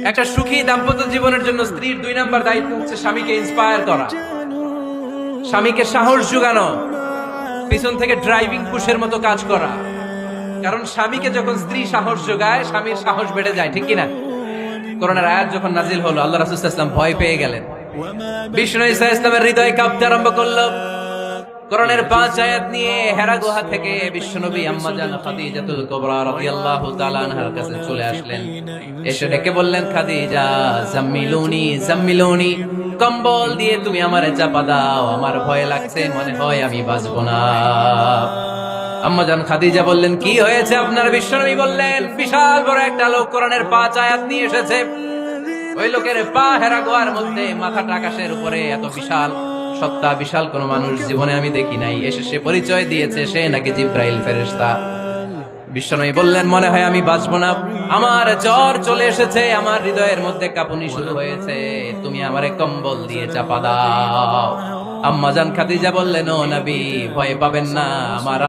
একটা সুখী দাম্পত্য জীবনের জন্য স্ত্রীর 2 নাম্বার দায়িত্ব হচ্ছে স্বামীকে ইন্সপায়ার করা, স্বামীকে সাহস যোগানো, পিছন থেকে ড্রাইভিং পুশের মতো কাজ করা। কারণ স্বামীকে যখন স্ত্রী সাহস যোগায়, স্বামীর সাহস বেড়ে যায়, ঠিক কিনা? করোনার আয়াত যখন নাজিল হলো, আল্লাহ রাসূল সাল্লাল্লাহু আলাইহি ওয়াসাল্লাম ভয় পেয়ে গেলেন। বিষ্ণু ঈসা আলাইহিস সালামের হৃদয় কাঁপতে আরম্ভ করলো। কোরআনের 5 আয়াত নিয়ে হেরা গুহা থেকে বিশ্বনবী আম্মা জান খাদিজাতুল কুবরা রাদিয়াল্লাহু তাআলা আনহার কাছে চলে আসলেন। এসে ডেকে বললেন, খাদিজা জাম্মিলুনি জাম্মিলুনি, কম্বল দিয়ে তুমি আমারে চাপা দাও, আমার ভয় লাগছে, মনে হয় আমি বাঁচবো না। আম্মা জান খাদিজা বললেন, কি হয়েছে আপনার? বিশ্বনবী বললেন, বিশাল বড় একটা লোক কোরআনের 5 আয়াত নিয়ে এসেছে। ওই লোকের পা হেরা গুহার মধ্যে, মাথাটা আকাশের উপরে, এত বিশাল সত্তা, বিশাল কোন মানুষ জীবনে আমি দেখি নাই। এসে সে পরিচয় দিয়েছে সে নাকি জিব্রাইল ফেরেশতা। বিশ্বনবী বললেন, মনে হয় আমি বাঁচবো না, আমার জ্বর চলে এসেছে, আমার হৃদয়ের মধ্যে কাঁপুনি শুরু হয়েছে, তুমি আমারে কম্বল দিয়ে চাপা দাও। আম্মা জান খাদিজা বললেন, ও নবী, ভয় পাবেন না, আমার